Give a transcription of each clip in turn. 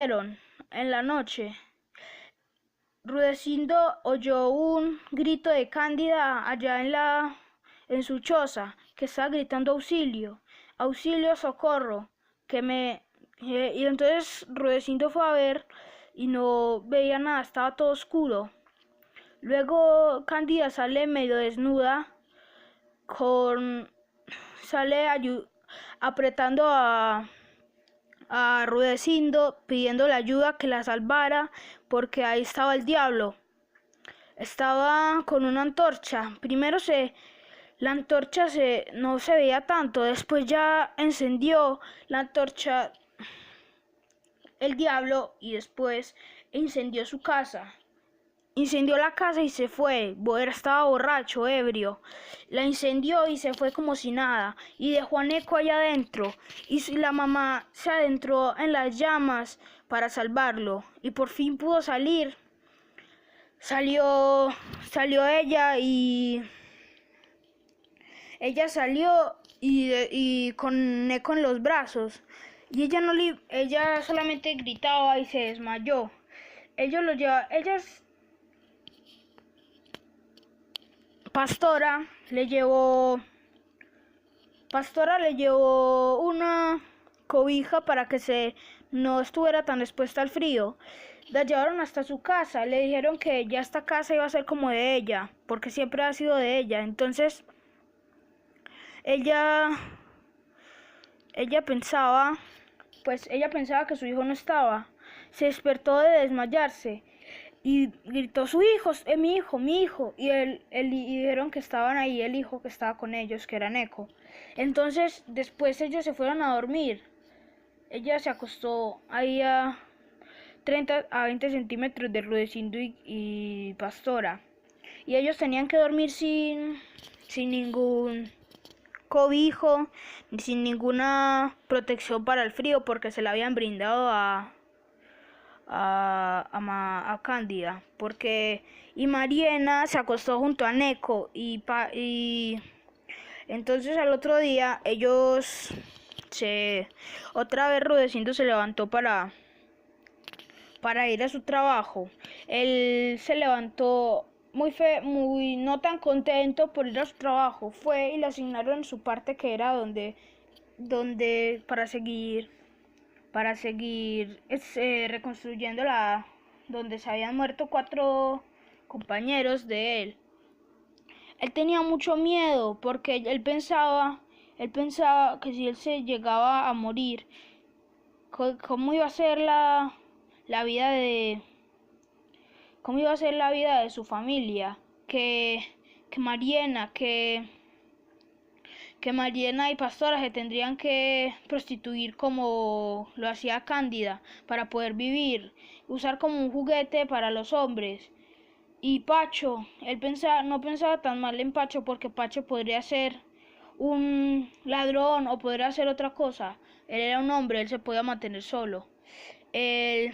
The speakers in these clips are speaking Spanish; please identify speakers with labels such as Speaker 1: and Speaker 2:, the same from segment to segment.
Speaker 1: En la noche, Rudecindo oyó un grito de Cándida allá en su choza, que estaba gritando auxilio, auxilio, socorro, y entonces Rudecindo fue a ver y no veía nada, estaba todo oscuro. Luego Cándida sale medio desnuda, con sale apretando a Rudecindo, pidiéndole ayuda que la salvara, porque ahí estaba el diablo. Estaba con una antorcha. La antorcha no se veía tanto, después ya encendió la antorcha el diablo y después incendió su casa. Incendió la casa y se fue. Estaba borracho, ebrio. La incendió y se fue como si nada. Y dejó a Neko allá adentro. Y la mamá se adentró en las llamas para salvarlo. Y por fin pudo salir. Salió ella salió y con Neko en los brazos. Y ella solamente gritaba y se desmayó. Ellos lo lleva, ellas Pastora le llevó una cobija para que no estuviera tan expuesta al frío. La llevaron hasta su casa, le dijeron que ya esta casa iba a ser como de ella, porque siempre ha sido de ella. Entonces, ella ella pensaba que su hijo no estaba. Se despertó de desmayarse y gritó: su hijo, mi hijo, mi hijo. Y dijeron que estaban ahí el hijo que estaba con ellos, que era Neko. Entonces después ellos se fueron a dormir. Ella se acostó ahí a 30 a 20 centímetros de Rudecindo y Pastora. Y ellos tenían que dormir sin ningún cobijo, sin ninguna protección para el frío, porque se la habían brindado a Cándida, y Mariena se acostó junto a Neko y entonces al otro día otra vez Rudecindo se levantó para ir a su trabajo. Él se levantó muy no tan contento por ir a su trabajo. Fue y le asignaron su parte, que era donde para seguir reconstruyendo donde se habían muerto 4 compañeros de él. Él tenía mucho miedo porque él pensaba que si él se llegaba a morir, cómo iba a ser la vida de su familia, que Mariena y Pastora se tendrían que prostituir como lo hacía Cándida para poder vivir, usar como un juguete para los hombres. Y Pacho, no pensaba tan mal en Pacho, porque Pacho podría ser un ladrón o podría ser otra cosa. Él era un hombre, él se podía mantener solo. Y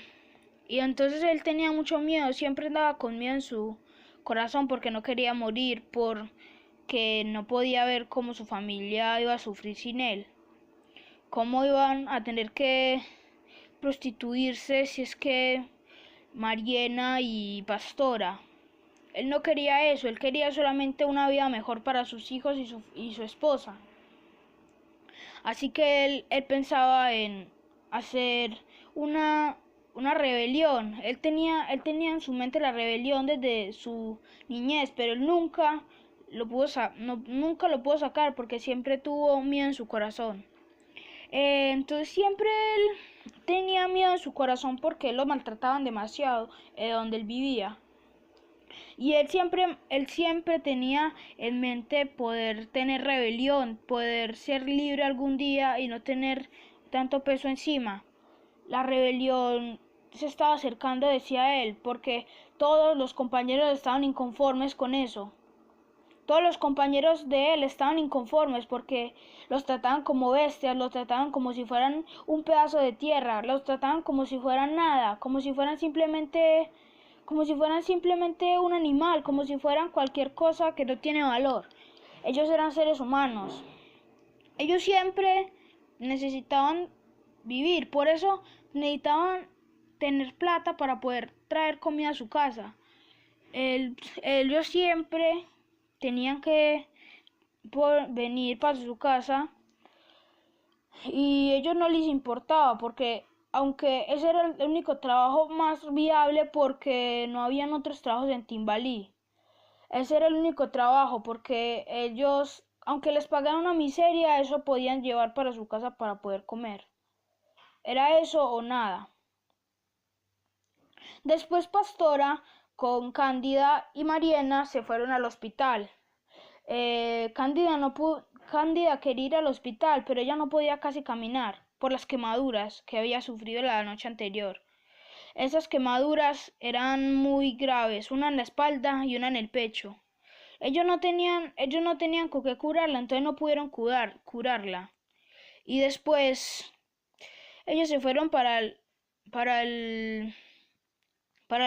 Speaker 1: entonces él tenía mucho miedo, siempre andaba con miedo en su corazón porque no quería morir, porque no podía ver cómo su familia iba a sufrir sin él, cómo iban a tener que prostituirse si es que Mariena y Pastora. Él no quería eso, él quería solamente una vida mejor para sus hijos y su esposa. Así que él pensaba en hacer una rebelión. Él tenía en su mente la rebelión desde su niñez, pero él nunca lo pudo sacar porque siempre tuvo miedo en su corazón. Entonces siempre él tenía miedo en su corazón porque lo maltrataban demasiado donde él vivía. Y él siempre tenía en mente poder tener rebelión, poder ser libre algún día y no tener tanto peso encima. La rebelión se estaba acercando, decía él, porque todos los compañeros estaban inconformes con eso. Todos los compañeros de él estaban inconformes porque los trataban como bestias, los trataban como si fueran un pedazo de tierra, los trataban como si fueran nada, como si fueran simplemente un animal, como si fueran cualquier cosa que no tiene valor. Ellos eran seres humanos. Ellos siempre necesitaban vivir, por eso necesitaban tener plata para poder traer comida a su casa. Ellos siempre tenían que venir para su casa y ellos no les importaba porque aunque ese era el único trabajo más viable porque no habían otros trabajos en Timbalí. Ese era el único trabajo porque ellos, aunque les pagaran una miseria, eso podían llevar para su casa para poder comer. Era eso o nada. Después Pastora con Cándida y Mariana se fueron al hospital. Cándida quería ir al hospital, pero ella no podía casi caminar por las quemaduras que había sufrido la noche anterior. Esas quemaduras eran muy graves, una en la espalda y una en el pecho. Ellos no tenían con qué curarla, entonces no pudieron curarla. Y después ellos se fueron para el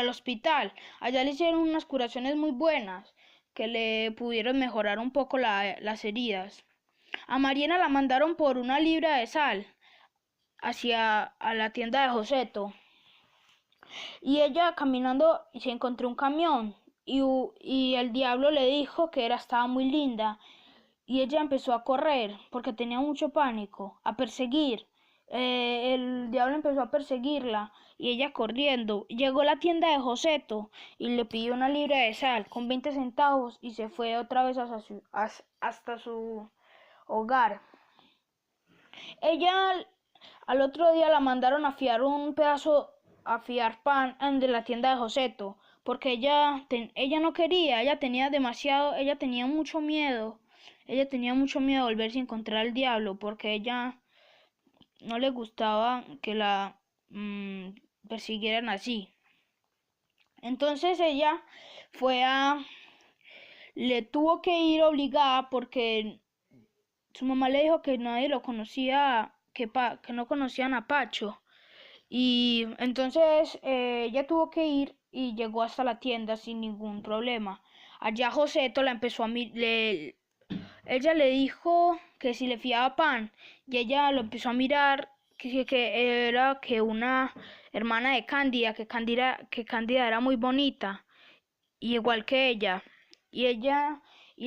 Speaker 1: hospital. Allá le hicieron unas curaciones muy buenas que le pudieron mejorar un poco las heridas. A Mariana la mandaron por una libra de sal a la tienda de Joseto. Y ella caminando se encontró un camión y el diablo le dijo que estaba muy linda. Y ella empezó a correr porque tenía mucho pánico, a perseguir. El diablo empezó a perseguirla y ella corriendo. Llegó a la tienda de Joseto y le pidió una libra de sal con 20 centavos y se fue otra vez hasta su hogar. Ella al otro día la mandaron a fiar a fiar pan de la tienda de Joseto porque ella no quería, ella tenía mucho miedo. Ella tenía mucho miedo de volverse a encontrar al diablo porque ella no le gustaba que la persiguieran así. Entonces ella le tuvo que ir obligada porque su mamá le dijo que nadie lo conocía, que no conocían a Pacho. Y entonces ella tuvo que ir y llegó hasta la tienda sin ningún problema. Allá Joseto la empezó a ella le dijo que si le fiaba pan y ella lo empezó a mirar que era que una hermana de Cándida, que Cándida era muy bonita y igual que ella y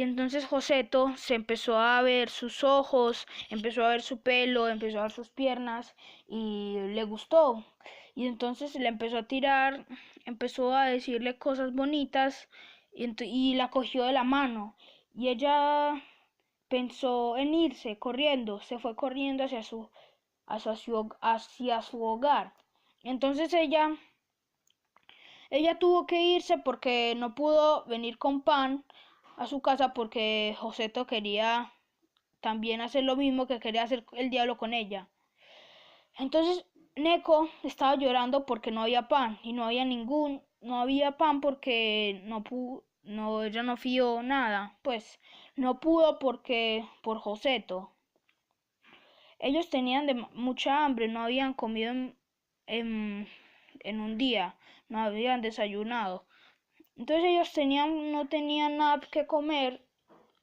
Speaker 1: entonces Joseto se empezó a ver sus ojos, empezó a ver su pelo, empezó a ver sus piernas y le gustó y entonces le empezó a tirar, empezó a decirle cosas bonitas y la cogió de la mano y ella pensó en irse corriendo, se fue corriendo hacia su hogar. Entonces ella tuvo que irse porque no pudo venir con pan a su casa porque Joseto quería también hacer lo mismo que quería hacer el diablo con ella. Entonces Neko estaba llorando porque no había pan y no había pan porque ella no fió nada, pues no pudo por Joseto. Ellos tenían mucha hambre, no habían comido en, en un día, no habían desayunado. Entonces ellos no tenían nada que comer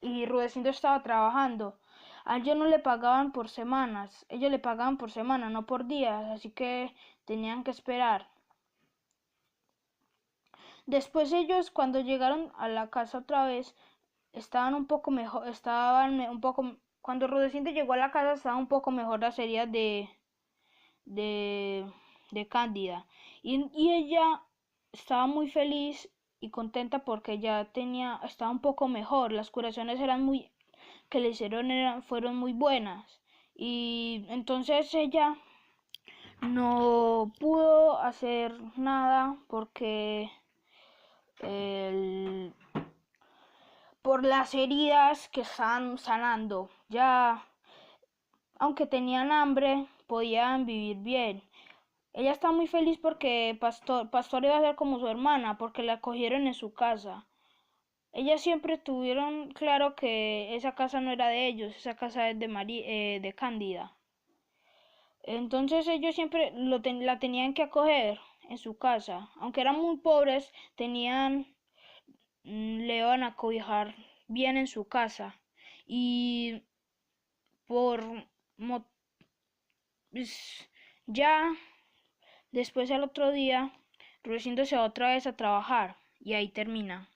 Speaker 1: y Rudecindo estaba trabajando. A ellos no le pagaban por semanas, ellos le pagaban por semana, no por días, así que tenían que esperar. Después ellos cuando llegaron a la casa otra vez estaban un poco mejor, cuando Rudecindo llegó a la casa estaban un poco mejor las heridas de, de Cándida y ella estaba muy feliz y contenta porque estaba un poco mejor, las curaciones que le hicieron fueron muy buenas y entonces ella no pudo hacer nada porque por las heridas que están sanando ya aunque tenían hambre podían vivir bien. Ella está muy feliz porque Pastor iba a ser como su hermana, porque la acogieron en su casa. Ellas siempre tuvieron claro que esa casa no era de ellos, esa casa es de Cándida. Entonces ellos siempre la tenían que acoger en su casa. Aunque eran muy pobres, le iban a cobijar bien en su casa. Y por ya Después al otro día, Rudecindo se va otra vez a trabajar y ahí termina.